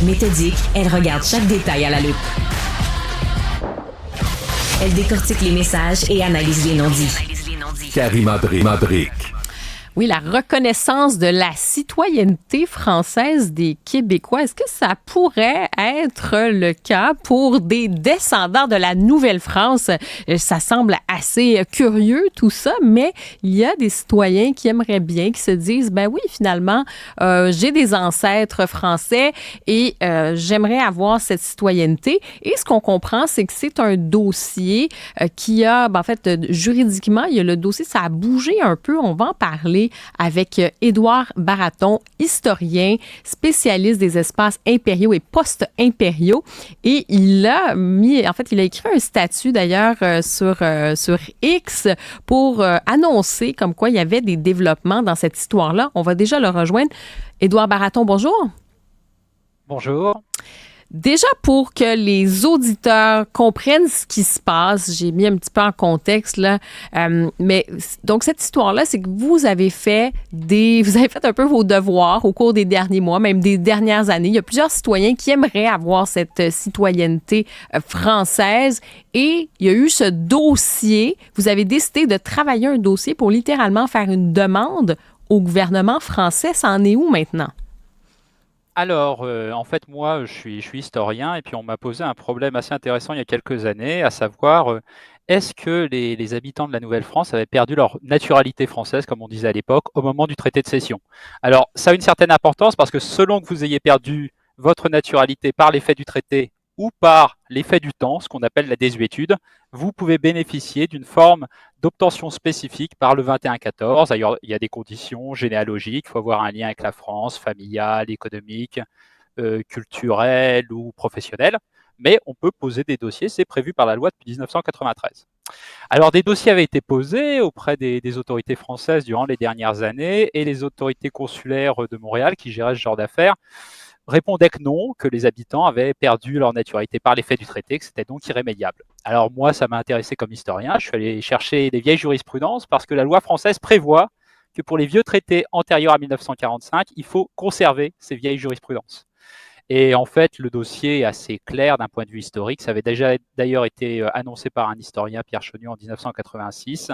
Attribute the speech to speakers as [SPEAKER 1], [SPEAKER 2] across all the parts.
[SPEAKER 1] Méthodique, elle regarde chaque détail à la loupe. Elle décortique les messages et analyse les non-dits.
[SPEAKER 2] Karima Brick.
[SPEAKER 3] Oui, la reconnaissance de la citoyenneté française des Québécois, est-ce que ça pourrait être le cas pour des descendants de la Nouvelle-France? Ça semble assez curieux tout ça, mais il y a des citoyens qui aimeraient bien, qui se disent, ben oui, finalement, j'ai des ancêtres français et j'aimerais avoir cette citoyenneté. Et ce qu'on comprend, c'est que c'est un dossier qui a, en fait, juridiquement, il y a le dossier, ça a bougé un peu, on va en parler avec Édouard Baraton, historien, spécialiste des espaces impériaux et post-impériaux. Et il a écrit un statut d'ailleurs sur X pour annoncer comme quoi il y avait des développements dans cette histoire-là. On va déjà le rejoindre. Édouard Baraton, bonjour.
[SPEAKER 4] Bonjour.
[SPEAKER 3] Déjà, pour que les auditeurs comprennent ce qui se passe, j'ai mis un petit peu en contexte, là, mais donc cette histoire-là, c'est que vous avez fait un peu vos devoirs au cours des derniers mois, même des dernières années. Il y a plusieurs citoyens qui aimeraient avoir cette citoyenneté française et il y a eu ce dossier. Vous avez décidé de travailler un dossier pour littéralement faire une demande au gouvernement français. Ça en est où maintenant?
[SPEAKER 4] Alors, en fait, moi, je suis historien et puis on m'a posé un problème assez intéressant il y a quelques années, à savoir, est-ce que les habitants de la Nouvelle-France avaient perdu leur naturalité française, comme on disait à l'époque, au moment du traité de cession? Alors, ça a une certaine importance parce que selon que vous ayez perdu votre naturalité par l'effet du traité ou par l'effet du temps, ce qu'on appelle la désuétude, vous pouvez bénéficier d'une forme d'obtention spécifique par le 21-14. D'ailleurs, il y a des conditions généalogiques, il faut avoir un lien avec la France, familial, économique, culturel ou professionnel, mais on peut poser des dossiers, c'est prévu par la loi depuis 1993. Alors, des dossiers avaient été posés auprès des autorités françaises durant les dernières années et les autorités consulaires de Montréal qui géraient ce genre d'affaires répondaient que non, que les habitants avaient perdu leur naturalité par l'effet du traité, que c'était donc irrémédiable. Alors moi, ça m'a intéressé comme historien, je suis allé chercher les vieilles jurisprudences parce que la loi française prévoit que pour les vieux traités antérieurs à 1945, il faut conserver ces vieilles jurisprudences. Et en fait, le dossier est assez clair d'un point de vue historique. Ça avait déjà d'ailleurs été annoncé par un historien, Pierre Chenu, en 1986.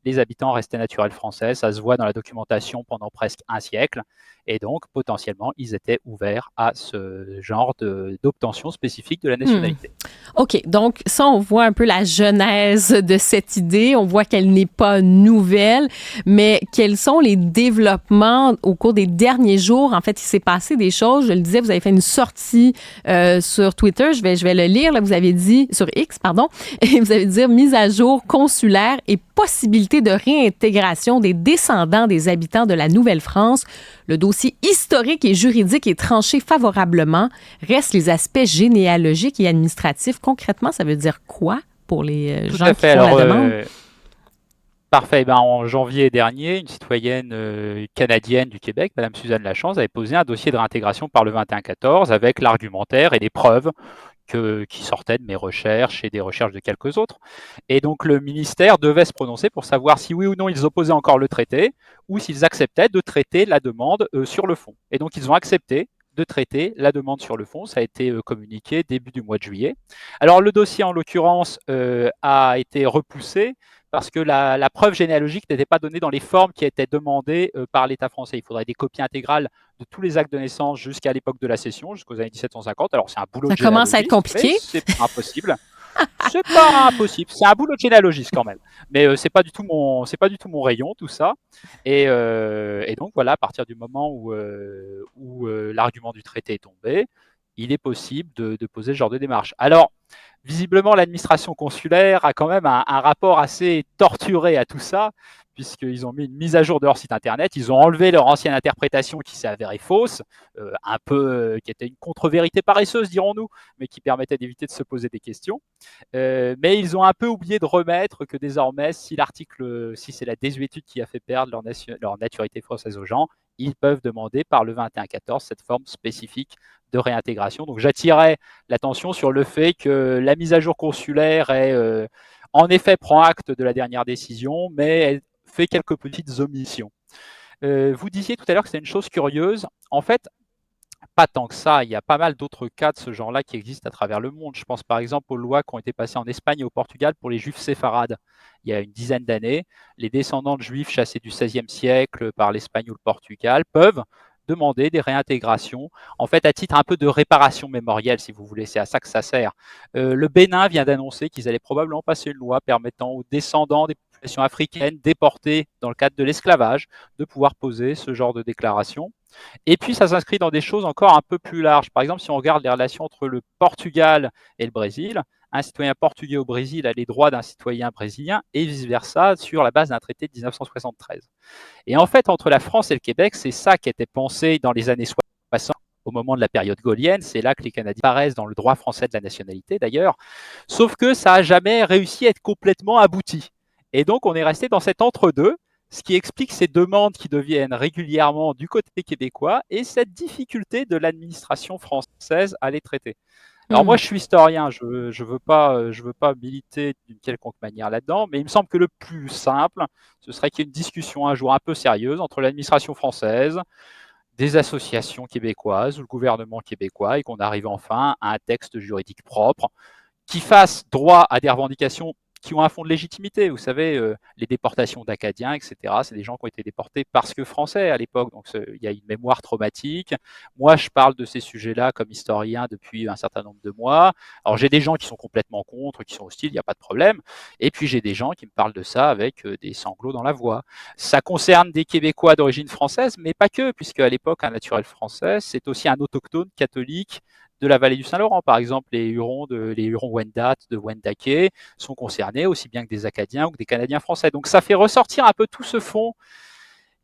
[SPEAKER 4] Les habitants restaient naturels français, ça se voit dans la documentation pendant presque un siècle, et donc potentiellement ils étaient ouverts à ce genre d'obtention spécifique de la nationalité.
[SPEAKER 3] OK, donc ça, on voit un peu la genèse de cette idée, on voit qu'elle n'est pas nouvelle, mais quels sont les développements au cours des derniers jours? En fait, il s'est passé des choses, je le disais, vous avez fait une sortie sur Twitter, je vais le lire, là, vous avez dit, sur X, pardon, et vous avez dit mise à jour consulaire et possibilité de réintégration des descendants des habitants de la Nouvelle-France. Le dossier historique et juridique est tranché favorablement. Restent les aspects généalogiques et administratifs. Concrètement, ça veut dire quoi pour les gens qui font la demande?
[SPEAKER 4] Parfait. Ben, en janvier dernier, une citoyenne canadienne du Québec, Madame Suzanne Lachance, avait posé un dossier de réintégration par le 21-14 avec l'argumentaire et les preuves qui sortaient de mes recherches et des recherches de quelques autres. Et donc le ministère devait se prononcer pour savoir si oui ou non ils opposaient encore le traité ou s'ils acceptaient de traiter la demande sur le fond. Et donc ils ont accepté de traiter la demande sur le fond. Ça a été communiqué début du mois de juillet. Alors le dossier en l'occurrence a été repoussé parce que la preuve généalogique n'était pas donnée dans les formes qui étaient demandées par l'État français. Il faudrait des copies intégrales de tous les actes de naissance jusqu'à l'époque de la cession, jusqu'aux années 1750. Alors c'est un boulot
[SPEAKER 3] Ça
[SPEAKER 4] de
[SPEAKER 3] commence à être
[SPEAKER 4] généalogiste,
[SPEAKER 3] compliqué.
[SPEAKER 4] mais c'est pas impossible. C'est pas impossible. C'est un boulot de généalogiste quand même. Mais c'est pas du tout mon rayon tout ça. Et donc voilà, à partir du moment où l'argument du traité est tombé, il est possible de poser ce genre de démarche. Alors, visiblement, l'administration consulaire a quand même un rapport assez torturé à tout ça, puisqu'ils ont mis une mise à jour de leur site internet, ils ont enlevé leur ancienne interprétation qui s'est avérée fausse, qui était une contre-vérité paresseuse, dirons-nous, mais qui permettait d'éviter de se poser des questions. Mais ils ont un peu oublié de remettre que désormais, si c'est la désuétude qui a fait perdre leur naturalité française aux gens, ils peuvent demander par le 21-14 cette forme spécifique de réintégration. Donc j'attirais l'attention sur le fait que la mise à jour consulaire en effet prend acte de la dernière décision, mais elle fait quelques petites omissions. Vous disiez tout à l'heure que c'est une chose curieuse. En fait, pas tant que ça. Il y a pas mal d'autres cas de ce genre-là qui existent à travers le monde. Je pense par exemple aux lois qui ont été passées en Espagne et au Portugal pour les juifs séfarades. Il y a une dizaine d'années, les descendants de juifs chassés du XVIe siècle par l'Espagne ou le Portugal peuvent demander des réintégrations, en fait à titre un peu de réparation mémorielle, si vous voulez, c'est à ça que ça sert. Le Bénin vient d'annoncer qu'ils allaient probablement passer une loi permettant aux descendants des populations africaines déportées dans le cadre de l'esclavage de pouvoir poser ce genre de déclaration. Et puis ça s'inscrit dans des choses encore un peu plus larges. Par exemple, si on regarde les relations entre le Portugal et le Brésil, un citoyen portugais au Brésil a les droits d'un citoyen brésilien et vice-versa sur la base d'un traité de 1973. Et en fait, entre la France et le Québec, c'est ça qui était pensé dans les années 60, au moment de la période gaullienne. C'est là que les Canadiens apparaissent dans le droit français de la nationalité d'ailleurs. Sauf que ça n'a jamais réussi à être complètement abouti. Et donc, on est resté dans cet entre-deux, ce qui explique ces demandes qui deviennent régulièrement du côté québécois et cette difficulté de l'administration française à les traiter. Alors moi, je suis historien, je veux pas militer d'une quelconque manière là-dedans, mais il me semble que le plus simple, ce serait qu'il y ait une discussion un jour un peu sérieuse entre l'administration française, des associations québécoises ou le gouvernement québécois et qu'on arrive enfin à un texte juridique propre qui fasse droit à des revendications qui ont un fond de légitimité. Vous savez, les déportations d'Acadiens, etc., c'est des gens qui ont été déportés parce que français à l'époque, donc il y a une mémoire traumatique. Moi, je parle de ces sujets-là comme historien depuis un certain nombre de mois. Alors, j'ai des gens qui sont complètement contre, qui sont hostiles, il n'y a pas de problème. Et puis, j'ai des gens qui me parlent de ça avec des sanglots dans la voix. Ça concerne des Québécois d'origine française, mais pas que, puisque à l'époque, un naturel français, c'est aussi un autochtone catholique de la vallée du Saint-Laurent. Par exemple, les Hurons Wendat de Wendake sont concernés aussi bien que des Acadiens ou que des Canadiens français. Donc ça fait ressortir un peu tout ce fond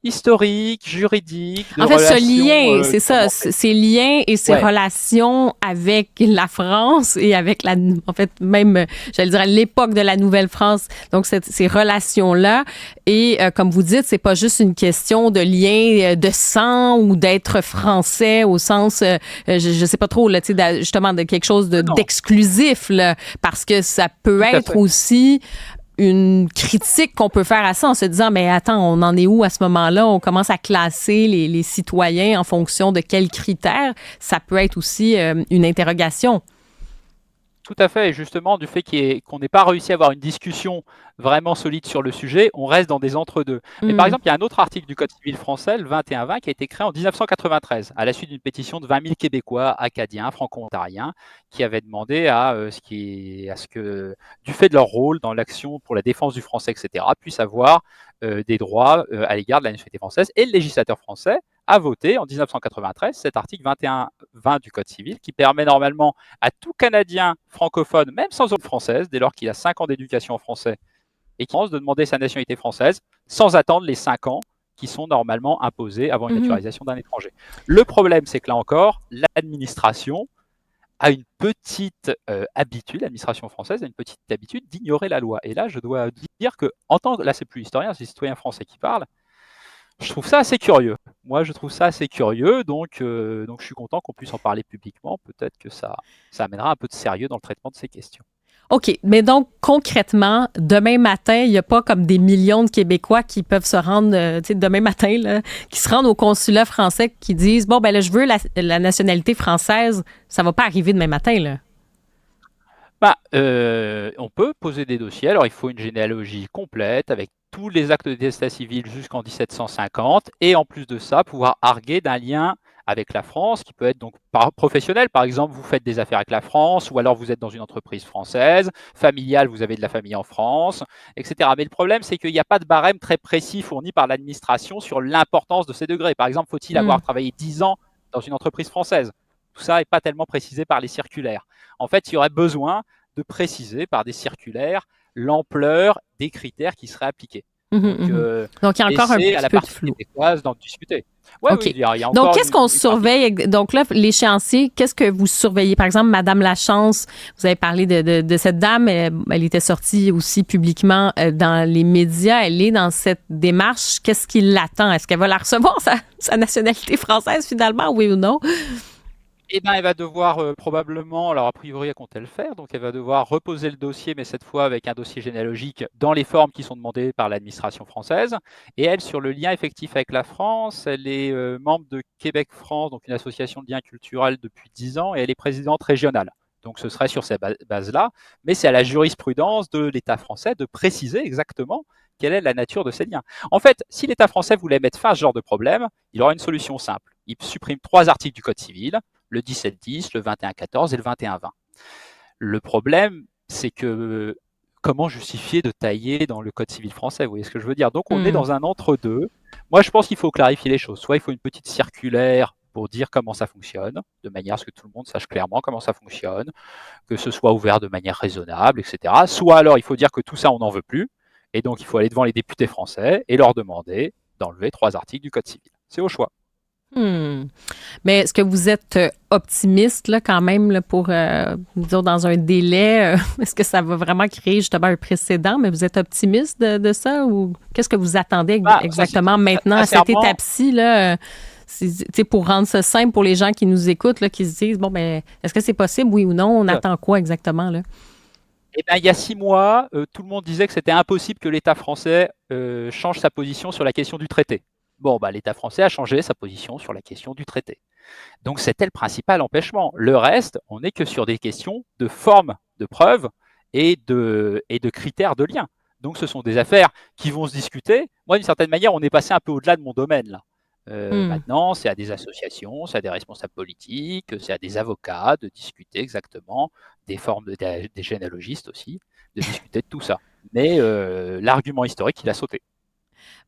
[SPEAKER 4] historique, juridique.
[SPEAKER 3] En fait, ce lien, c'est ça, ces liens et ces relations avec la France et avec en fait, même, j'allais dire, à l'époque de la Nouvelle-France. Donc, ces relations-là. Et comme vous dites, c'est pas juste une question de lien de sang ou d'être français au sens, je sais pas trop, là, tu sais, justement, de quelque chose d'exclusif, là, parce que ça peut être aussi une critique qu'on peut faire à ça en se disant, mais attends, on en est où à ce moment-là? On commence à classer les citoyens en fonction de quels critères? Ça peut être aussi une interrogation.
[SPEAKER 4] Tout à fait, et justement, du fait qu'on n'ait pas réussi à avoir une discussion vraiment solide sur le sujet, on reste dans des entre-deux. Mais par exemple, il y a un autre article du Code civil français, le 21-20, qui a été créé en 1993, à la suite d'une pétition de 20 000 Québécois, Acadiens, Franco-Ontariens, qui avaient demandé à ce que, du fait de leur rôle dans l'action pour la défense du français, etc., puissent avoir des droits à l'égard de la nationalité française. Et le législateur français a voté en 1993 cet article 21-20 du Code civil qui permet normalement à tout Canadien francophone, même sans origine française, dès lors qu'il a 5 ans d'éducation en français et qui pense de demander sa nationalité française sans attendre les 5 ans qui sont normalement imposés avant une naturalisation d'un étranger. Le problème, c'est que là encore, l'administration a une petite habitude, l'administration française a une petite habitude d'ignorer la loi. Et là, je dois dire que, là c'est plus historien, c'est citoyen français qui parle, je trouve ça assez curieux. Moi, je trouve ça assez curieux, donc je suis content qu'on puisse en parler publiquement. Peut-être que ça amènera un peu de sérieux dans le traitement de ces questions.
[SPEAKER 3] OK, mais donc concrètement, demain matin, il n'y a pas comme des millions de Québécois qui peuvent se rendre, demain matin, là, qui se rendent au consulat français, qui disent, bon, ben là, je veux la nationalité française. Ça ne va pas arriver demain matin, là.
[SPEAKER 4] On peut poser des dossiers. Alors, il faut une généalogie complète avec tous les actes d'état civil jusqu'en 1750 et en plus de ça, pouvoir arguer d'un lien avec la France qui peut être donc professionnel. Par exemple, vous faites des affaires avec la France ou alors vous êtes dans une entreprise française, familiale, vous avez de la famille en France, etc. Mais le problème, c'est qu'il n'y a pas de barème très précis fourni par l'administration sur l'importance de ces degrés. Par exemple, faut-il avoir travaillé 10 ans dans une entreprise française? Tout ça n'est pas tellement précisé par les circulaires. En fait, il y aurait besoin de préciser par des circulaires l'ampleur des critères qui seraient appliqués.
[SPEAKER 3] Donc, il y a encore un petit peu de flou.
[SPEAKER 4] D'en discuter. Ouais,
[SPEAKER 3] OK.
[SPEAKER 4] Oui, il y a
[SPEAKER 3] donc, qu'est-ce qu'on surveille? Donc là, l'échéancier, qu'est-ce que vous surveillez? Par exemple, Madame Lachance, vous avez parlé de cette dame, elle était sortie aussi publiquement dans les médias. Elle est dans cette démarche. Qu'est-ce qui l'attend? Est-ce qu'elle va la recevoir, sa nationalité française, finalement, oui ou non?
[SPEAKER 4] Eh ben, elle va devoir probablement, alors a priori, elle comptait le faire, donc elle va devoir reposer le dossier, mais cette fois avec un dossier généalogique dans les formes qui sont demandées par l'administration française. Et elle, sur le lien effectif avec la France, elle est membre de Québec France, donc une association de liens culturels depuis 10 ans, et elle est présidente régionale. Donc ce serait sur cette base-là, mais c'est à la jurisprudence de l'État français de préciser exactement quelle est la nature de ces liens. En fait, si l'État français voulait mettre fin à ce genre de problème, il aura une solution simple. Il supprime 3 articles du Code civil, le 17-10, le 21-14 et le 21-20. Le problème, c'est que comment justifier de tailler dans le Code civil français, vous voyez ce que je veux dire? Donc on est dans un entre-deux. Moi, je pense qu'il faut clarifier les choses. Soit il faut une petite circulaire pour dire comment ça fonctionne, de manière à ce que tout le monde sache clairement comment ça fonctionne, que ce soit ouvert de manière raisonnable, etc. Soit alors il faut dire que tout ça, on n'en veut plus, et donc il faut aller devant les députés français et leur demander d'enlever 3 articles du Code civil. C'est au choix.
[SPEAKER 3] Mais est-ce que vous êtes optimiste là, quand même là, pour, disons, dans un délai, est-ce que ça va vraiment créer justement un précédent, mais vous êtes optimiste de ça ou qu'est-ce que vous attendez exactement maintenant à cette étape-ci, là, pour rendre ça simple pour les gens qui nous écoutent, là, qui se disent, bon, ben, est-ce que c'est possible, oui ou non? On attend quoi exactement, là?
[SPEAKER 4] Eh bien, il y a 6 mois, tout le monde disait que c'était impossible que l'État français change sa position sur la question du traité. Bon, bah, l'État français a changé sa position sur la question du traité. Donc, c'était le principal empêchement. Le reste, on n'est que sur des questions de forme de preuve et de critères de lien. Donc, ce sont des affaires qui vont se discuter. Moi, d'une certaine manière, on est passé un peu au-delà de mon domaine, là. Maintenant, c'est à des associations, c'est à des responsables politiques, c'est à des avocats de discuter exactement des formes, des généalogistes aussi, de discuter de tout ça. Mais l'argument historique, il a sauté.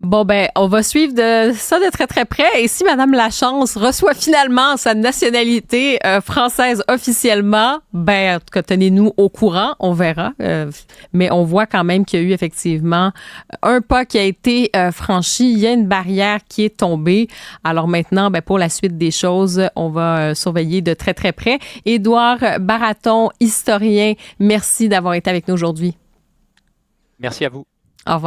[SPEAKER 3] Bon, ben, on va suivre ça de très, très près. Et si Madame Lachance reçoit finalement sa nationalité française officiellement, ben, en tout cas, tenez-nous au courant, on verra. Mais on voit quand même qu'il y a eu effectivement un pas qui a été franchi. Il y a une barrière qui est tombée. Alors maintenant, ben, pour la suite des choses, on va surveiller de très, très près. Édouard Baraton, historien, merci d'avoir été avec nous aujourd'hui.
[SPEAKER 4] Merci à vous.
[SPEAKER 3] Au revoir.